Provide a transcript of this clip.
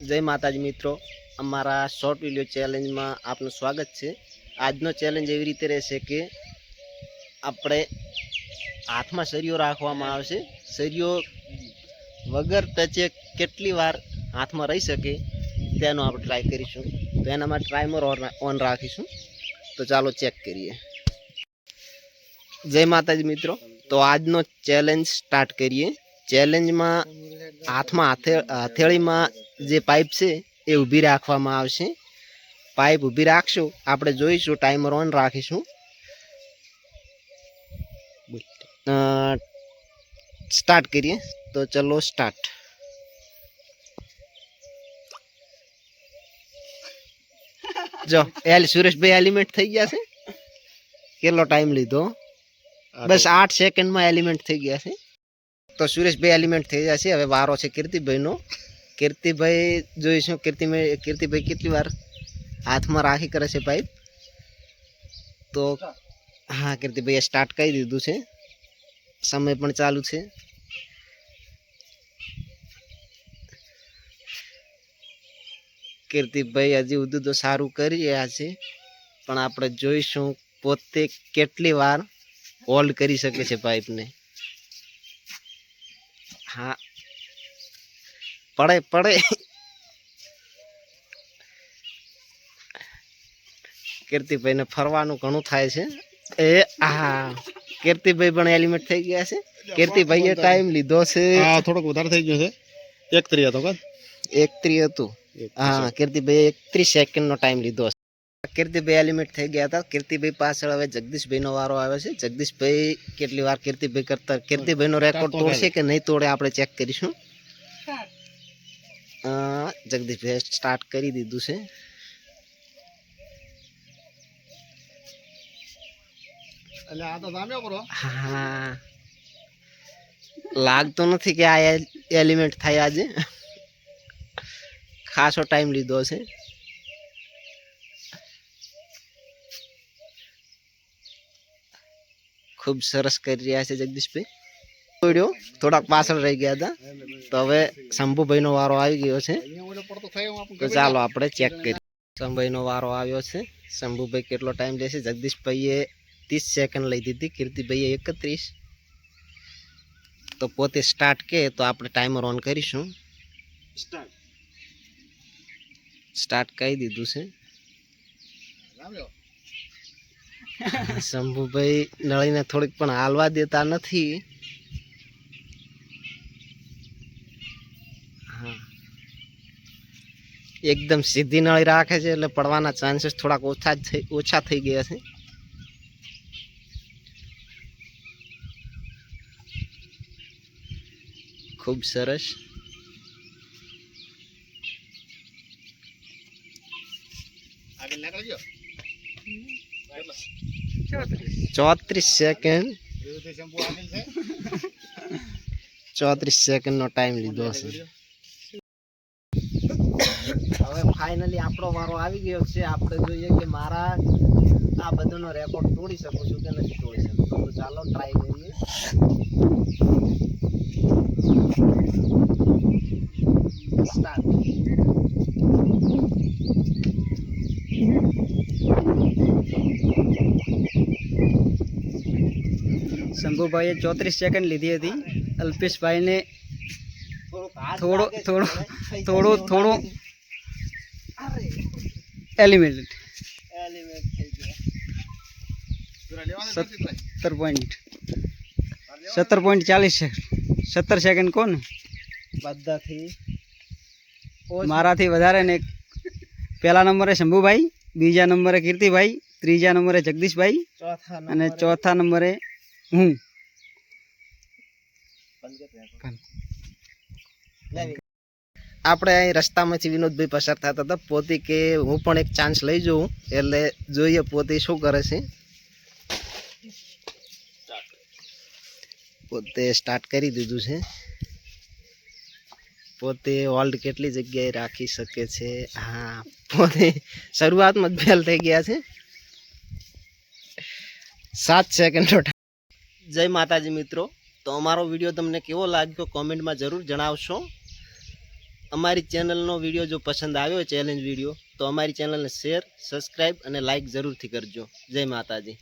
जय माताजी मित्रों, अमारा शॉर्ट वीडियो चैलेंज में आपनु स्वागत है। आजनो चैलेंज एवी रीते रहेशे के आपणे हाथ में सरियो राखवामां आवशे। सरियो वगर टचे केटली वार हाथ में रही सके तेनो आपणे ट्राय करीशुं। तो एना माटे टाइमर ऑन राखीशुं। तो चालो चेक करिए। जय माताजी मित्रों, तो आजनो चैलेंज स्टार्ट करिए। चैलेंज में हाथ में हथेળી में जे पाइप से ए ऊभी राखवामां आवशे। पाइप ऊभी राखशो, आपणे जोईशुं। टाइमर ऑन राखीशुं। स्टार्ट करिए। तो चलो स्टार्ट। जो सुरेश भाई एलिमेंट थई गया छे। केटलो टाइम लीधो? बस 8 सेकंड में एलिमेंट थई गया छे। तो सुरेश भाई एलिमेंट थई जशे। हवे वारो छे कीर्ति भाई नो। कीर्ति भाई जोईशुं कीर्ति भाई केटली वार हाथ में राखी करे छे पाइप। तो हाँ, कीर्ति भाई स्टार्ट करी दीधुं छे। समय पण चालू छे। कीर्ति भाई हजी उदू तो सारू करी रह्या छे, पण आपणे जोईशुं पोते केटली वार होल्ड करी शके छे पाइप ने। हाँ, पड़े पड़े। कीर्ति भाई ने फरवानुं घणुं थाय छे। ए आ कीर्ति भाई पण एलिमेंट थई गया छे। कीर्ति भाई टाइम लीधो छे। हां, थोड़ोक वधारे थई गयो छे। 1:30 हतो का? 1:30 हतुं। हाँ, कीर्ति भाई 31 सेकंड नो टाइम लीधो। कीर्ति भाई एलिमेंट थई गया था। कीर्ति भाई पाछळ हवे जगदीश भाई नो वारो आवे छे। जगदीश भाई केटली वार कीर्ति भाई करता कीर्ति भाई नो रेकॉर्ड तोड़शे के नहीं तोड़े आपणे चेक करीशुं। जगदीश भाई स्टार्ट करी दीधुं छे। એટલે આ તો સામ્યો કરો। हाँ, लागतो નથી કે આ એલિમેન્ટ થાય આજે। ખાસો ટાઈમ લીધો છે। खूब सरस कर रहा है जगदीश भाई। वीडियो थोड़ा पाछળ रही गया था। तो હવે શંભુ ભાઈ નો વારો આવી ગયો છે। તો ચાલો આપણે ચેક કરીએ। શંભુ ભાઈ નો વારો આવ્યો છે। શંભુ ભાઈ કેટલો ટાઈમ લેશે? જગદીશ ભાઈએ 30 સેકન્ડ લઈ દીધી। કીર્તિ ભાઈએ 31। तो पोते स्टार्ट के तो आपणे टाइमर ऑन करीशुं। स्टार्ट करी दीधुं छे। शंभुभाई नळीने थोड़ीक पण हालवा देता नथी। हाँ, एकदम सीधी नळी राखे छे એટલે પડવાના ચાન્સીસ થોડાક ઓછા થઈ ગયા છે। खूब सरस। આગળ નીકળી ગયો। 34 सेकंड। વિરુદ્ધ શેમ્પુ આગળ છે। 34 सेकंड નો ટાઈમ લીધો છે। હવે ફાઇનલી આપણો વારો આવી ગયો છે। આપણે જોઈએ કે મારા આ બધાનો રેકોર્ડ તોડી શકું છું કે નથી તોડી શકતો। તો ચાલો ટ્રાય કરીએ। સ્ટાર્ટ। શંભુભાઈએ 34 સેકન્ડ લીધી હતી। અલ્પેશભાઈને થોડો એલિમેન્ટ 17.40 સેકન્ડ। 17 સેકન્ડ કોણ બધાથી મારાથી વધારે ને। પહેલા નંબરે શંભુભાઈ, બીજા નંબરે કીર્તિભાઈ, ત્રીજા નંબરે જગદીશભાઈ અને ચોથા નંબરે હું। આપણે અહીં રસ્તામાંથી વિનોદભાઈ પસાર થતા હતા। પોતે કે હું પણ એક ચાન્સ લઈ જોઉં, એટલે જોઈએ પોતે શું કરે છે। પોતે સ્ટાર્ટ કરી દીધું છે। પોતે હોલ્ડ કેટલી જગ્યાએ રાખી શકે છે? હા, પોતે શરૂઆતમાં જ ફેલ થઈ ગયા છે। 7 સેકન્ડ। જય માતાજી મિત્રો, તો અમારો વિડીયો તમને કેવો લાગ્યો કોમેન્ટમાં જરૂર જણાવશો। અમારી ચેનલનો વિડીયો જો પસંદ આવ્યો ચેલેન્જ વિડીયો તો અમારી ચેનલને શેર સબસ્ક્રાઈબ અને લાઈક જરૂરથી કરજો. જય માતાજી.